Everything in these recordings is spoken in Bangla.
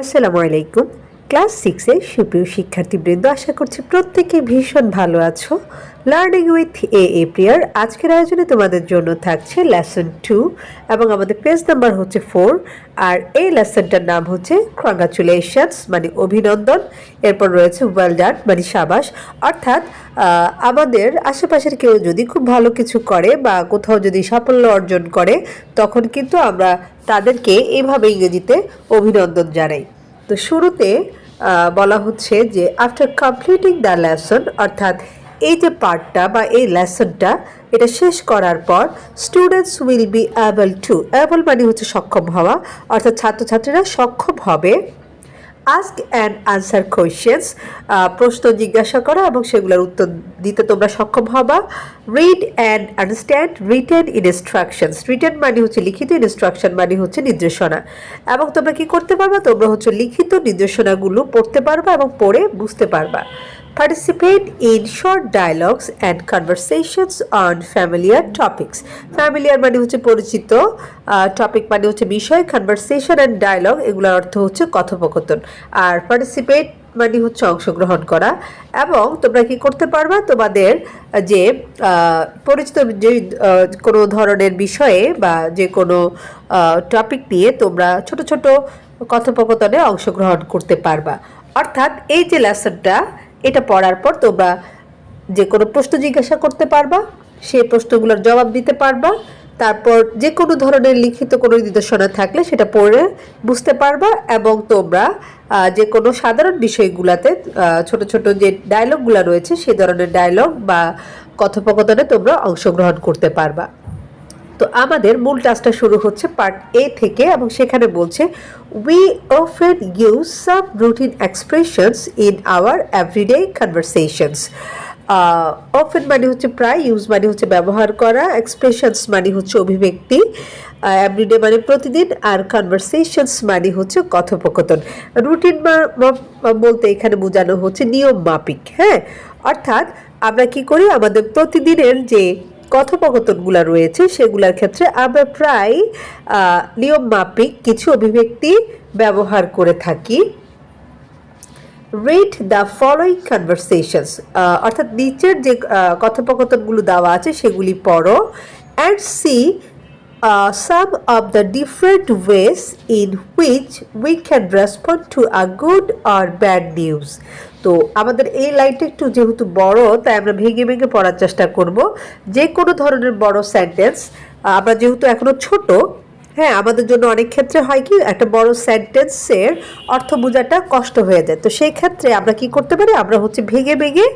আসসালামু আলাইকুম। ক্লাস 6 এর সুপ্রিয় শিক্ষার্থীবৃন্দ, আশা করছি প্রত্যেকে ভীষণ ভালো আছো। লার্নিং উইথ প্রিয়ার আজকের আয়োজনে তোমাদের জন্য থাকছে লেসন 2 এবং আমাদের পেজ নাম্বার হচ্ছে 4। আর এই লেসনটার নাম হচ্ছে কংগ্রাচুলেশনস মানে অভিনন্দন। এরপর রয়েছে ওয়েল ডান মানে সাবাস। অর্থাৎ আমাদের আশেপাশের কেউ যদি খুব ভালো কিছু করে বা কোথাও যদি সাফল্য অর্জন করে, তখন কিন্তু আমরা তাদেরকে এইভাবে ইংরেজিতে অভিনন্দন জানাই। তো শুরুতে বলা হচ্ছে যে আফটার কমপ্লিটিং দ্য লেসন, অর্থাৎ এই যে পার্টটা বা এই লেসনটা এটা শেষ করার পর স্টুডেন্টস উইল বি অ্যাবল মানে হচ্ছে সক্ষম হওয়া, অর্থাৎ ছাত্রছাত্রীরা সক্ষম হবে আস্ক অ্যান্ড আনসার কোয়েশ্চেন্স প্রশ্ন জিজ্ঞাসা করা এবং সেগুলোর উত্তর দিতে তোমরা সক্ষম হবা। Read and understand written instructions, written মানে হচ্ছে লিখিত, ইনস্ট্রাকশন মানে হচ্ছে নির্দেশনা। এবং তোমরা কি করতে পারবা, তোমরা হচ্ছে লিখিত নির্দেশনাগুলো পড়তে পারবা এবং পড়ে বুঝতে পারবা। Participate in short dialogues and conversations on familiar topics. Familiar মানে হচ্ছে পরিচিত, টপিক মানে হচ্ছে বিষয়, কনভারসেশন অ্যান্ড ডায়লগ এগুলোর অর্থ হচ্ছে কথোপকথন। আর পার্টিসিপেট মানে হচ্ছে অংশগ্রহণ করা। এবং তোমরা কি করতে পারবা, তোমাদের যে পরিচিত যে কোনো ধরনের বিষয়ে বা যে কোনো টপিক নিয়ে তোমরা ছোট ছোট কথোপকথনে অংশগ্রহণ করতে পারবা। অর্থাৎ এই যে লেসনটা এটা পড়ার পর তোমরা যে কোনো প্রশ্ন জিজ্ঞাসা করতে পারবা, সেই প্রশ্নগুলোর জবাব দিতে পারবা। তারপর যে কোনো ধরনের লিখিত কোনো নির্দেশনা থাকলে সেটা পড়ে বুঝতে পারবা এবং তোমরা যে কোনো সাধারণ বিষয়গুলোতে ছোট ছোট যে ডায়লগগুলো রয়েছে সেই ধরনের ডায়লগ বা কথোপকথনে তোমরা অংশগ্রহণ করতে পারবা। তো আমাদের মূল টাস্কটা শুরু হচ্ছে পার্ট এ থেকে এবং সেখানে বলছে we often use some routine expressions in our everyday conversations. Often মানে হচ্ছে প্রায়, ইউজ মানে হচ্ছে ব্যবহার করা, এক্সপ্রেশনস মানে হচ্ছে অভিব্যক্তি, এভরিডে মানে প্রতিদিন, আর কনভারসেশনস মানে হচ্ছে কথোপকথন। রুটিন বলতে এখানে বোঝানো হচ্ছে নিয়ম মাফিক। হ্যাঁ, অর্থাৎ আমরা কি করি, আমাদের প্রতিদিনের যে কথোপকথনগুলো রয়েছে সেগুলোর ক্ষেত্রে আমরা প্রায় নিয়ম মাফিক কিছু অভিব্যক্তি ব্যবহার করে থাকি। রিড দ্য ফলোয়িং কনভারসেশনস, অর্থাৎ নিচের যে কথোপকথনগুলো দেওয়া আছে সেগুলি পড়ো। And see some of the different ways in which we can respond to a good or bad news. তো আমাদের এই লাইনটা একটু যেহেতু বড়, তাই আমরা ভেঙে ভেঙে পড়ার চেষ্টা করব। যে কোনো ধরনের বড় সেন্টেন্স আমরা যেহেতু এখনো ছোট, হ্যাঁ, আমাদের জন্য অনেক ক্ষেত্রে হয় কি একটা বড় সেন্টেন্সের অর্থ বোঝাটা কষ্ট হয়ে যায়। তো সেই ক্ষেত্রে আমরা কি করতে পারি, আমরা হচ্ছে ভেঙে ভেঙে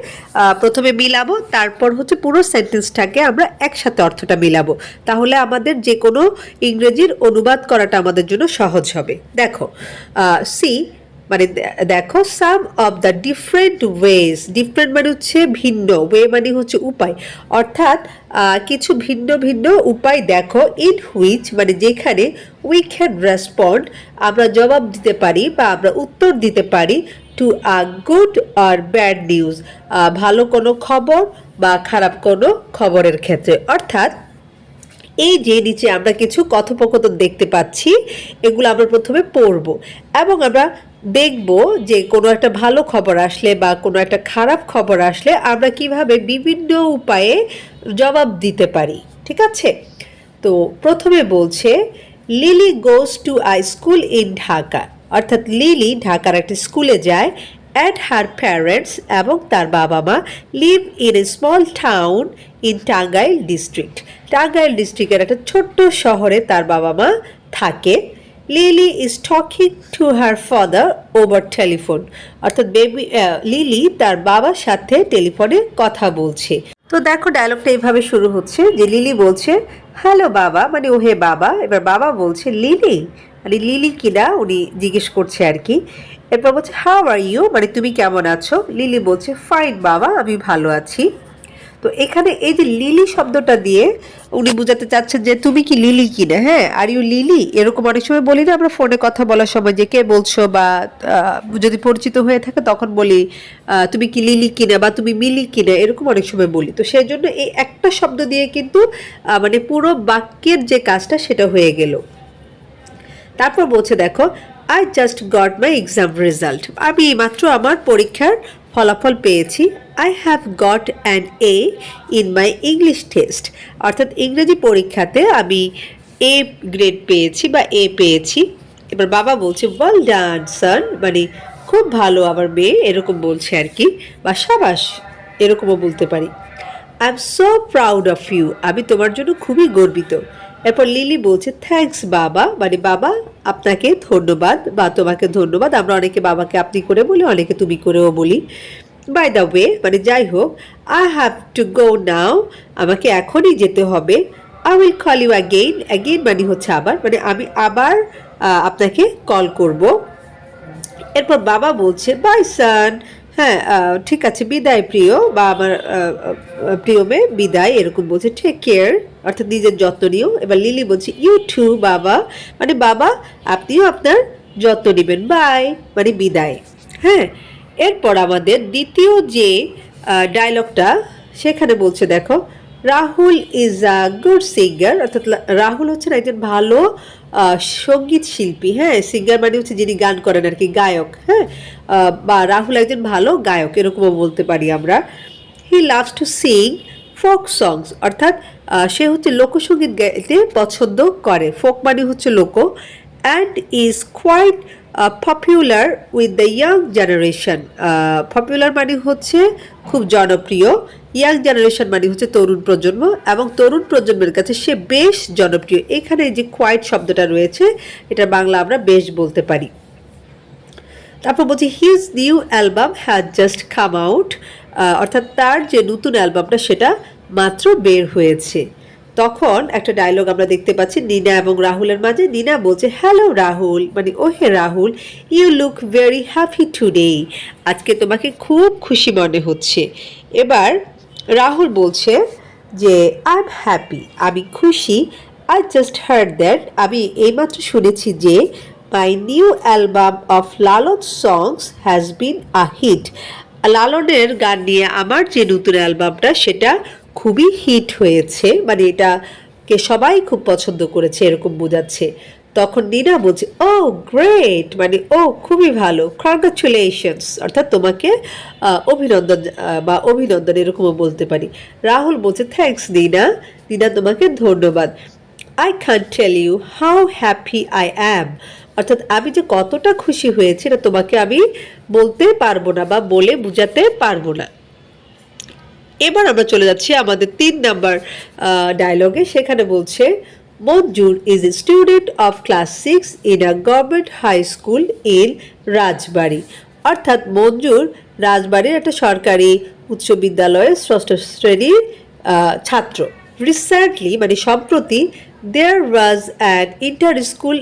প্রথমে মিলাবো, তারপর হচ্ছে পুরো সেন্টেন্সটাকে আমরা একসাথে অর্থটা মিলাবো। তাহলে আমাদের যে কোনো ইংরেজির অনুবাদ করাটা আমাদের জন্য সহজ হবে। দেখো সি মানে দেখো some of the different ways, different মানে হচ্ছে ভিন্ন, ওয়ে মানে হচ্ছে উপায়, অর্থাৎ কিছু ভিন্ন ভিন্ন উপায় দেখো। ইন হুইচ মানে যেখানে উই ক্যান রেসপন্ড আমরা জবাব দিতে পারি বা আমরা উত্তর দিতে পারি to a good or bad news ভালো কোনো খবর বা খারাপ কোনো খবরের ক্ষেত্রে। অর্থাৎ এই যে নিচে আমরা কিছু কথোপকথন দেখতে পাচ্ছি, এগুলো আমরা প্রথমে পড়ব এবং আমরা দেখব যে কোনো একটা ভালো খবর আসলে বা কোনো একটা খারাপ খবর আসলে আমরা কিভাবে বিভিন্ন উপায়ে জবাব দিতে পারি। ঠিক আছে, তো প্রথমে বলছে lily goes to a school in Dhaka, অর্থাৎ লিলি ঢাকার একটা স্কুলে যায়। অ্যান্ড হার প্যারেন্টস এবং তার বাবা মা live in a small town in Tangail district, Tangail ডিস্ট্রিক্টের একটা ছোট্ট শহরে তার বাবা মা থাকে। Lily is talking to her father over telephone, অর্থাৎ লিলি তার বাবার সাথে টেলিফোনে কথা বলছে। তো দেখো ডায়লগটা এইভাবে শুরু হচ্ছে যে লিলি বলছে হ্যালো বাবা, মানে ও হে বাবা। এবার বাবা বলছে লিলি, মানে লিলি কিনা উনি জিজ্ঞেস করছে আর কি। এরপর বলছে হাউ আর ইউ, মানে তুমি কেমন আছো। লিলি বলছে ফাইন বাবা, আমি ভালো আছি। তো এখানে এই যে লিলি শব্দটা দিয়ে উনি বোঝাতে চাচ্ছেন যে তুমি কি লিলি কিনা। হ্যাঁ, আর ইউ লিলি, এরকম অনেক সময় বলি না আমরা ফোনে কথা বলার সময় যে কে বলছো, বা যদি পরিচিত হয়ে থাকে তখন বলি তুমি কি লিলি কিনা বা তুমি মিলি কিনা, এরকম অনেক সময় বলি। তো সেই জন্য এই একটা শব্দ দিয়ে কিন্তু মানে পুরো বাক্যের যে কাজটা সেটা হয়ে গেল। তারপর বলছে দেখো I just got my exam result. আমি এইমাত্র আমার পরীক্ষার ফলাফল পেয়েছি। I have got an A in my English test. অর্থাৎ ইংরেজি পরীক্ষাতে আমি এ গ্রেড পেয়েছি বা এ পেয়েছি। এবার বাবা বলছে ওয়েল ডান সন, মানে খুব ভালো আমার মেয়ে, এরকম বলছে আর কি, বা সাবাস এরকমও বলতে পারি। I am so proud of you, আমি তোমার জন্য খুবই গর্বিত। এরপর লিলি বলছে থ্যাঙ্কস বাবা, মানে বাবা আপনাকে ধন্যবাদ বা তোমাকে ধন্যবাদ। আমরা অনেকে বাবাকে আপনি করে বলি, অনেকে তুমি করেও বলি। বাই দ্য ওয়ে, মানে যাই হোক, I have to go now, আমাকে এখনই যেতে হবে। I will call you again, again মানে হচ্ছে আবার, মানে আমি আবার আপনাকে কল করব। এরপর বাবা বলছে বাই সান, হ্যাঁ ঠিক আছে বিদায় প্রিয়, বা আমার প্রিয় মেয়ে বিদায়, এরকম বলছে টেক কেয়ার, অর্থাৎ নিজের যত্ন নিও। এবার লিলি বলছে ইউ টু বাবা, মানে বাবা আপনিও আপনার যত্ন নেবেন, বাই মানে বিদায়। হ্যাঁ, এরপর আমাদের দ্বিতীয় যে ডায়লগটা, সেখানে বলছে দেখো Rahul is a good singer, অর্থাৎ রাহুল হচ্ছেন একজন ভালো সঙ্গীত শিল্পী। হ্যাঁ, সিঙ্গার মানে হচ্ছে যিনি গান করেন আর কি, গায়ক। হ্যাঁ, বা রাহুল একজন ভালো গায়ক এরকমও বলতে পারি আমরা। He loves to sing folk songs, অর্থাৎ সে হচ্ছে লোকসঙ্গীত গাইতে পছন্দ করে। ফোক মানে হচ্ছে লোক। And is quite popular with the young generation. Popular মানে হচ্ছে খুব জনপ্রিয়, ইয়াং জেনারেশন মানে হচ্ছে তরুণ প্রজন্ম, এবং তরুণ প্রজন্মের কাছে সে বেশ জনপ্রিয়। এখানে যে কোয়াইট শব্দটা রয়েছে, এটা বাংলা আমরা বেশ বলতে পারি। তারপর বলছি his new album has just come out, অর্থাৎ তার যে নতুন অ্যালবামটা সেটা মাত্র বের হয়েছে। তখন একটা ডায়লগ আমরা দেখতে পাচ্ছি নীনা এবং রাহুলের মাঝে। নীনা বলছে হ্যালো রাহুল, মানে ও হে Rahul, you look very happy today, আজকে তোমাকে খুব খুশি মনে হচ্ছে। এবার রাহুল বলছে যে আই এম হ্যাপি, আমি খুশি। আই জাস্ট হার্ড দ্যাট, আমি এইমাত্র শুনেছি যে my new album of Lalon songs has been a hit, লালনের গান নিয়ে আমার যে নতুন অ্যালবামটা সেটা খুবই হিট হয়েছে, মানে এটাকে সবাই খুব পছন্দ করেছে এরকম বোঝাচ্ছে। তখন নীনা বলছে ও গ্রেট, মানে ও খুবই ভালো, কংগ্রাচুলেশনস, অর্থাৎ তোমাকে অভিনন্দন বা অভিনন্দন এরকমও বলতে পারি। রাহুল বলছে থ্যাঙ্কস নীনা, নীনা তোমাকে ধন্যবাদ। I can tell you how happy I am, অর্থাৎ আমি যে কতটা খুশি হয়েছি এটা তোমাকে আমি বলতে পারবো না বা বলে বোঝাতে পারবো না। এবার আমরা চলে যাচ্ছি আমাদের 3 নাম্বার ডায়লগে। সেখানে বলছে Manjur is a student of class 6 in a government high school in Rajbari, অর্থাৎ মঞ্জুর রাজবাড়ির একটা সরকারি উচ্চ বিদ্যালয়ের 6ষ্ঠ শ্রেণীর ছাত্র। রিসেন্টলি মানে সম্প্রতি there was an inter school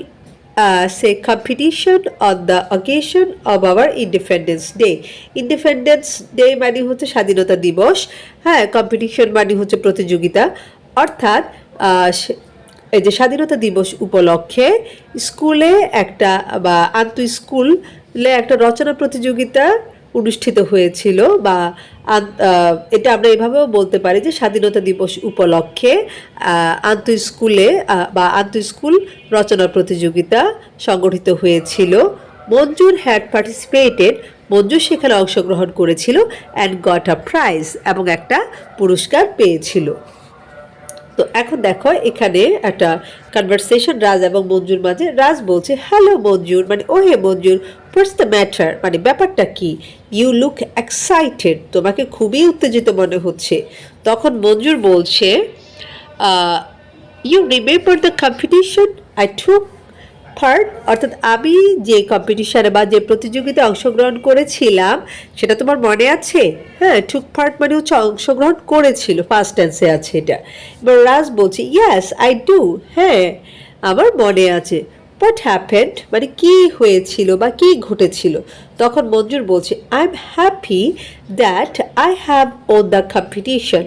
say competition on the occasion of our Independence Day. Independence Day মানে হচ্ছে স্বাধীনতা দিবস। হ্যাঁ, কম্পিটিশন মানে হচ্ছে প্রতিযোগিতা, অর্থাৎ এই যে স্বাধীনতা দিবস উপলক্ষে স্কুলে একটা বা আন্তঃ স্কুলে একটা রচনা প্রতিযোগিতা অনুষ্ঠিত হয়েছিল, বা এটা আমরা এভাবেও বলতে পারি যে স্বাধীনতা দিবস উপলক্ষে আন্তঃ স্কুলে বা আন্তঃ স্কুল রচনা প্রতিযোগিতা সংগঠিত হয়েছিল। মঞ্জুর হ্যাড পার্টিসিপেটেড, মঞ্জু সেখানে অংশগ্রহণ করেছিল, অ্যান্ড গট আ প্রাইজ, এবং একটা পুরস্কার পেয়েছিল। তো এখন দেখো এখানে একটা কনভারসেশন রাজ এবং মঞ্জুর মাঝে। রাজ বলছে হ্যালো মঞ্জুর, মানে ও হে মঞ্জুর, হোয়াটস দ্য ম্যাটার, মানে ব্যাপারটা কি? ইউ লুক এক্সাইটেড, তোমাকে খুবই উত্তেজিত মনে হচ্ছে। তখন মঞ্জুর বলছে you remember the competition I took part, অর্থাৎ আমি যে কম্পিটিশনে বা যে প্রতিযোগিতায় অংশগ্রহণ করেছিলাম সেটা তোমার মনে আছে? হ্যাঁ, টুক পার্ট মানে হচ্ছে অংশগ্রহণ করেছিল, ফার্স্ট টেন্সে আছে এটা। এবার রাজ বলছে ইয়েস আই ডু, হ্যাঁ আমার মনে আছে। হোয়াট হ্যাপেন্ড, মানে কি হয়েছিল বা কি ঘটেছিল? তখন মঞ্জুর বলছে I am happy that I have won the competition,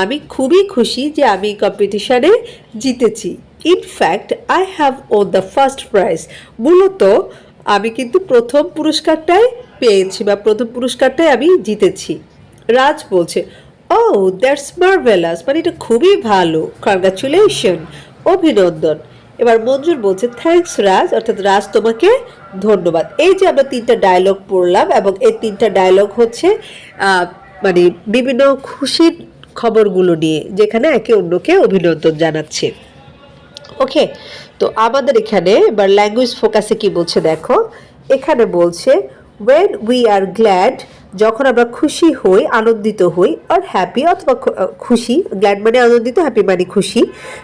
আমি খুবই খুশি যে আমি কম্পিটিশনে জিতেছি। In fact I have won the first prize, মূলত আমি কিন্তু প্রথম পুরস্কারটাই পেয়েছি বা প্রথম পুরস্কারটাই আমি জিতেছি। রাজ বলছে ও দ্যাটস মার্ভেলাস, মানে এটা খুবই ভালো, কংগ্রাচুলেশন, অভিনন্দন। এবার মঞ্জুর বলছে থ্যাঙ্কস রাজ, অর্থাৎ রাজ তোমাকে ধন্যবাদ। এই যে আমরা 3টা ডায়লগ পড়লাম এবং এই 3টা ডায়লগ হচ্ছে মানে বিভিন্ন খুশির খবরগুলো নিয়ে, যেখানে একে অন্যকে অভিনন্দন জানাচ্ছে। ওকে, তো আমাদের এখানে এবার ল্যাঙ্গুয়েজ ফোকাসে কি বলছে দেখো। এখানে বলছে when we are glad, যখন আমরা খুশি হই, আনন্দিত হই, আর হ্যাপি অথবা খুশি, গ্ল্যাড মানে আনন্দিত, হ্যাপি মানে খুশি,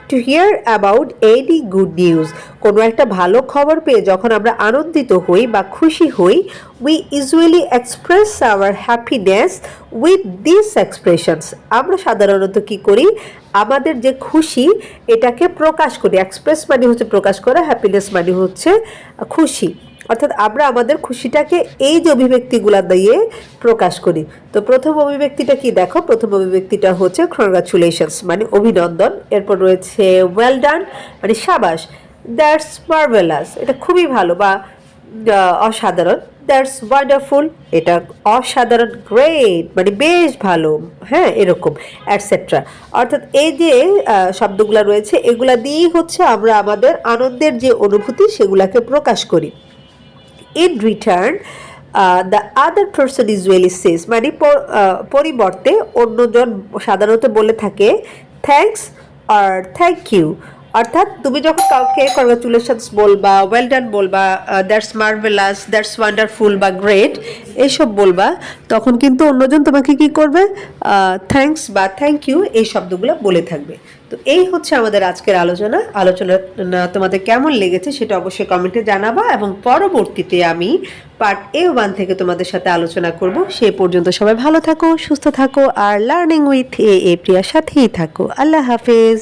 to hear about any good news, কোনো একটা ভালো খবর পেয়ে যখন আমরা আনন্দিত হই বা খুশি হই, we usually express hour happiness with this expressions, আমরা সাধারণত কি করি, আমাদের যে খুশি এটাকে প্রকাশ করি। এক্সপ্রেস মানে হচ্ছে প্রকাশ করা, হ্যাপিনেস মানে হচ্ছে খুশি, অর্থাৎ আমরা আমাদের খুশিটাকে এই যে অভিব্যক্তিগুলা দিয়ে প্রকাশ করি। তো প্রথম অভিব্যক্তিটা কি দেখো, প্রথম অভিব্যক্তিটা হচ্ছে কংগ্রাচুলেশনস মানে অভিনন্দন, এরপর রয়েছে ওয়েল ডান মানে সাবাস, দ্যাটস মার্ভেলাস এটা খুবই ভালো বা অসাধারণ, দ্যাটস ওয়ান্ডারফুল এটা অসাধারণ, গ্রেট মানে বেশ ভালো, হ্যাঁ এরকম অ্যাটসেট্রা। অর্থাৎ এই যে শব্দগুলো রয়েছে এগুলা দিয়েই হচ্ছে আমরা আমাদের আনন্দের যে অনুভূতি সেগুলাকে প্রকাশ করি। In return, the other person usually says মানে পরিবর্তে অন্যজন সাধারণত বলে থাকে থ্যাঙ্কস আর থ্যাংক ইউ, অর্থাৎ তুমি যখন কাউকে কংগ্রাচুলেশনস বলবা, ওয়েল ডান বলবা, দ্যাটস মার্ভেলাস, দ্যাটস ওয়ান্ডারফুল বা গ্রেট এইসব বলবা, তখন কিন্তু অন্যজন তোমাকে কি করবে, থ্যাঙ্কস বা থ্যাংক ইউ এই শব্দগুলো বলে থাকবে। তো এই হচ্ছে আমাদের আজকের আলোচনা তোমাদের কেমন লেগেছে সেটা অবশ্যই কমেন্টে জানাবা, এবং পরবর্তীতে আমি পার্ট A1 থেকে তোমাদের সাথে আলোচনা করব। সেই পর্যন্ত সবাই ভালো থাকো, সুস্থ থাকো, আর লার্নিং উইথ এ প্রিয়ার সাথেই থাকো। আল্লাহ হাফেজ।